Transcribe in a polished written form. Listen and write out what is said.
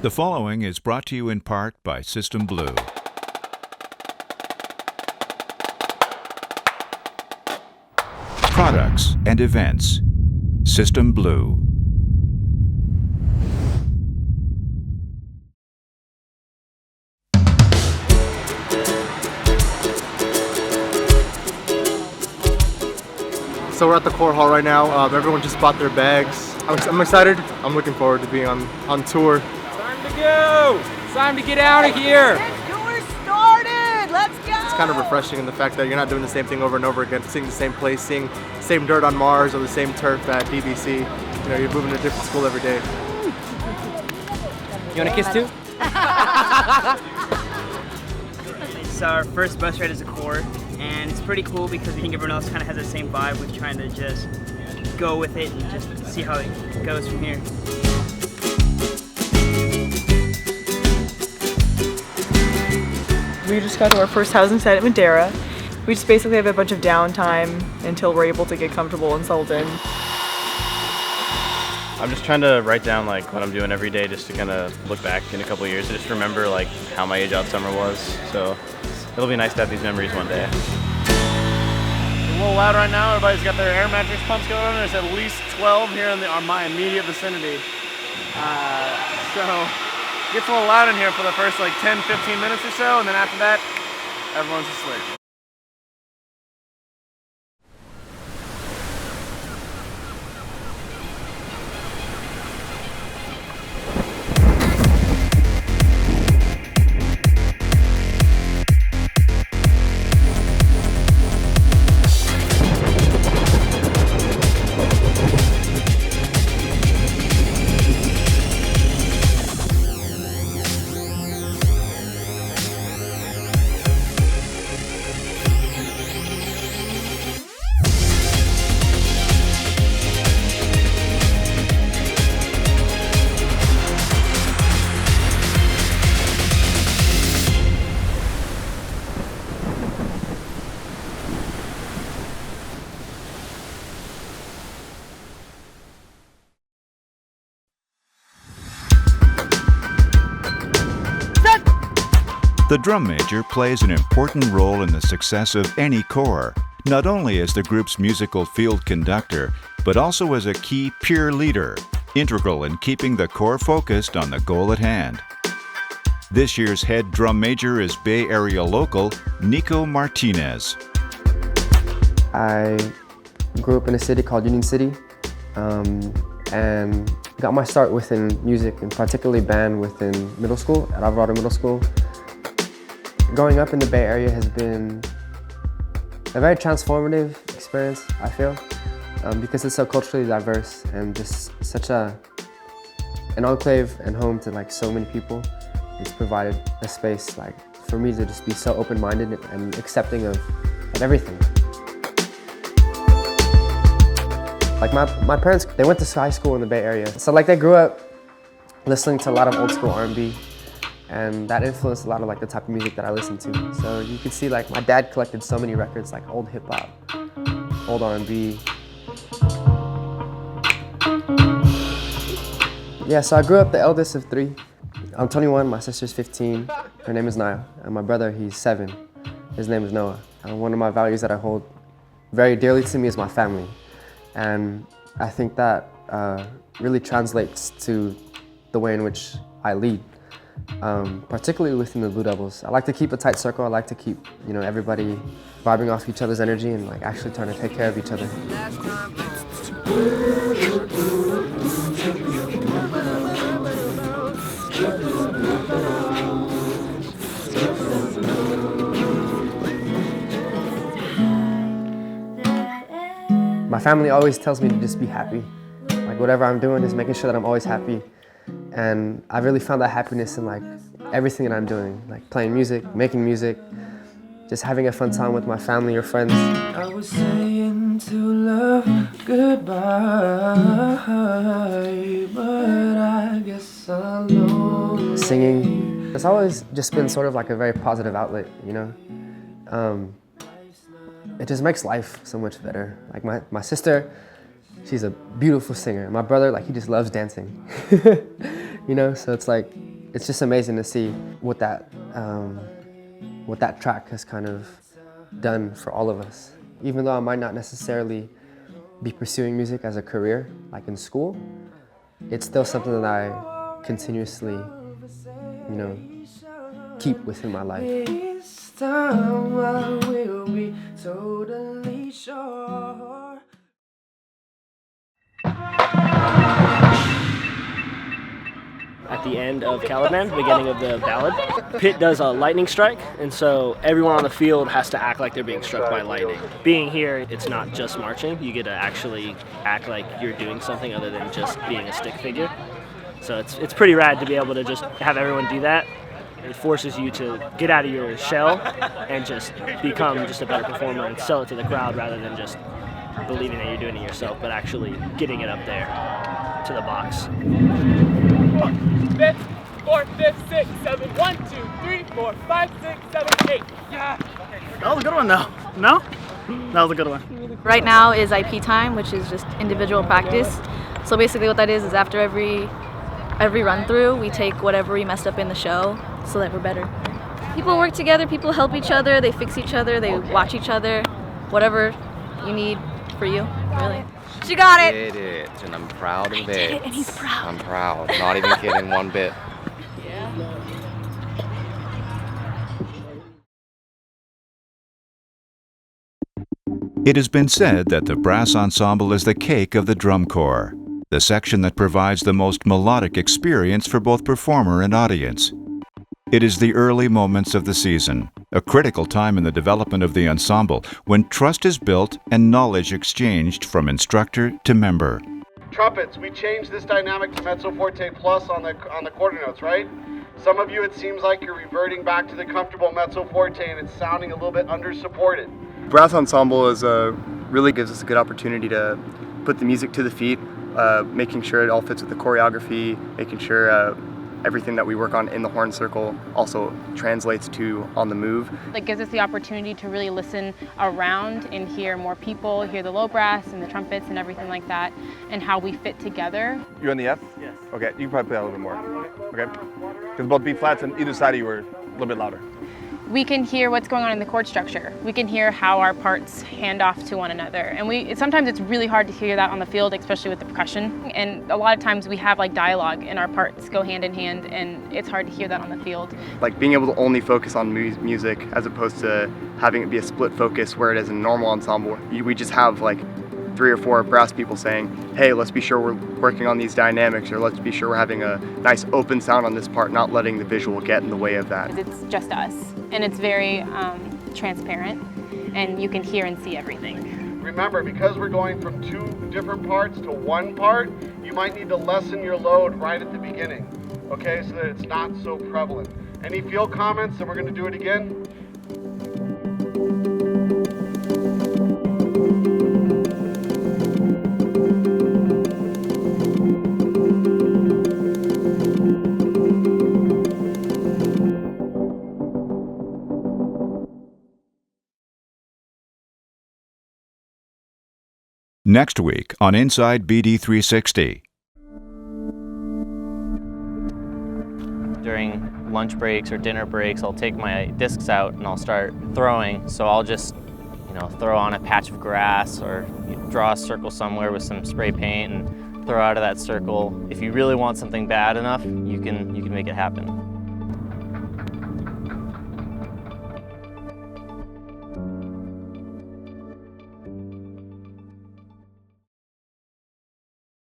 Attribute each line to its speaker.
Speaker 1: The following is brought to you in part by System Blue. Products and events. System Blue.
Speaker 2: So we're at the Core Hall right now. Everyone just bought their bags. I'm excited. I'm looking forward to being on tour.
Speaker 3: Time to go! It's time to get out of here!
Speaker 4: Get tour started! Let's go!
Speaker 2: It's kind of refreshing in the fact that you're not doing the same thing over and over again, seeing the same place, seeing the same dirt on Mars or the same turf at BBC. You know, you're moving to a different school every day.
Speaker 3: You want a kiss too?
Speaker 5: It's our first bus ride as a core, and it's pretty cool because I think everyone else kind of has the same vibe with trying to just go with it and just see how it goes from here.
Speaker 4: We just got to our first housing site at Madera. We just basically have a bunch of downtime until we're able to get comfortable and settled in.
Speaker 6: I'm just trying to write down like what I'm doing every day just to kind of look back in a couple of years and just remember like how my age out summer was. So it'll be nice to have these memories one day.
Speaker 7: A little loud right now. Everybody's got their air mattress pumps going on. There's at least 12 here in my immediate vicinity. So it gets a little loud in here for the first like 10-15 minutes or so, and then after that, everyone's asleep.
Speaker 1: The drum major plays an important role in the success of any corps, not only as the group's musical field conductor, but also as a key peer leader, integral in keeping the corps focused on the goal at hand. This year's head drum major is Bay Area local Niko Martinez.
Speaker 8: I grew up in a city called Union City and got my start within music, and particularly band within middle school, at Alvarado Middle School. Growing up in the Bay Area has been a very transformative experience, I feel, because it's so culturally diverse and just such an enclave and home to like so many people. It's provided a space like for me to just be so open-minded and accepting of everything. Like my parents, they went to high school in the Bay Area, so like they grew up listening to a lot of old school R&B. And that influenced a lot of like the type of music that I listen to. So you can see like my dad collected so many records, like old hip hop, old R&B. Yeah, so I grew up the eldest of three. I'm 21, my sister's 15. Her name is Naya, and my brother, he's 7. His name is Noah. And one of my values that I hold very dearly to me is my family. And I think that really translates to the way in which I lead. Particularly within the Blue Devils. I like to keep a tight circle. I like to keep, everybody vibing off each other's energy and like actually trying to take care of each other. My family always tells me to just be happy. Like whatever I'm doing is making sure that I'm always happy. And I really found that happiness in like everything that I'm doing, like playing music, making music, just having a fun time with my family or friends.
Speaker 9: I was saying to love goodbye, but I guess I'll know.
Speaker 8: Singing, it's always just been sort of like a very positive outlet, It just makes life so much better. Like my sister, she's a beautiful singer. My brother, like he just loves dancing. So it's like It's just amazing to see what that track has kind of done for all of us. Even though I might not necessarily be pursuing music as a career, like in school, it's still something that I continuously, keep within my life.
Speaker 9: This time I will be totally sure.
Speaker 10: At the end of Caliban, beginning of the ballad, Pitt does a lightning strike, and so everyone on the field has to act like they're being struck by lightning. Being here, it's not just marching. You get to actually act like you're doing something other than just being a stick figure. So it's pretty rad to be able to just have everyone do that. It forces you to get out of your shell and just become just a better performer and sell it to the crowd rather than just believing that you're doing it yourself, but actually getting it up there to the box.
Speaker 3: 5th, 4th, 5th, 6th, 7th, 1, 2, 3, 4, 5, 6, 7, 8. Yeah.
Speaker 10: That was a good one though. No? That was a good one.
Speaker 11: Right now is IP time, which is just individual practice. So basically what that is after every run through, we take whatever we messed up in the show so that we're better. People work together, people help each other, they fix each other, they watch each other, whatever you need for you, really.
Speaker 12: She got it!
Speaker 13: Did it, and I'm proud of it.
Speaker 11: Did it, and he's proud.
Speaker 13: I'm proud, not even kidding one bit.
Speaker 1: It has been said that the brass ensemble is the cake of the drum corps, the section that provides the most melodic experience for both performer and audience. It is the early moments of the season, a critical time in the development of the ensemble when trust is built and knowledge exchanged from instructor to member.
Speaker 7: Trumpets, we changed this dynamic to mezzo forte plus on the quarter notes, right? Some of you, it seems like you're reverting back to the comfortable mezzo forte and it's sounding a little bit under-supported.
Speaker 14: Brass ensemble really gives us a good opportunity to put the music to the feet, making sure it all fits with the choreography, making sure everything that we work on in the horn circle also translates to on the move.
Speaker 15: It gives us the opportunity to really listen around and hear more people, hear the low brass and the trumpets and everything like that, and how we fit together.
Speaker 16: You're on the F? Yes. Okay, you can probably play a little bit more. Okay? Because both B flats on either side of you were a little bit louder.
Speaker 15: We can hear what's going on in the chord structure. We can hear how our parts hand off to one another. And sometimes it's really hard to hear that on the field, especially with the percussion. And a lot of times we have like dialogue and our parts go hand in hand and it's hard to hear that on the field.
Speaker 14: Like being able to only focus on music as opposed to having it be a split focus where it is in a normal ensemble. We just have like 3 or 4 brass people saying, hey, let's be sure we're working on these dynamics, or let's be sure we're having a nice open sound on this part, not letting the visual get in the way of that.
Speaker 15: It's just us, and it's very transparent, and you can hear and see everything.
Speaker 7: Remember, because we're going from 2 different parts to 1 part, you might need to lessen your load right at the beginning, okay, so that it's not so prevalent. Any field comments, then we're going to do it again?
Speaker 1: Next week on Inside BD360.
Speaker 6: During lunch breaks or dinner breaks, I'll take my discs out and I'll start throwing. So I'll just, throw on a patch of grass or draw a circle somewhere with some spray paint and throw out of that circle. If you really want something bad enough, you can make it happen.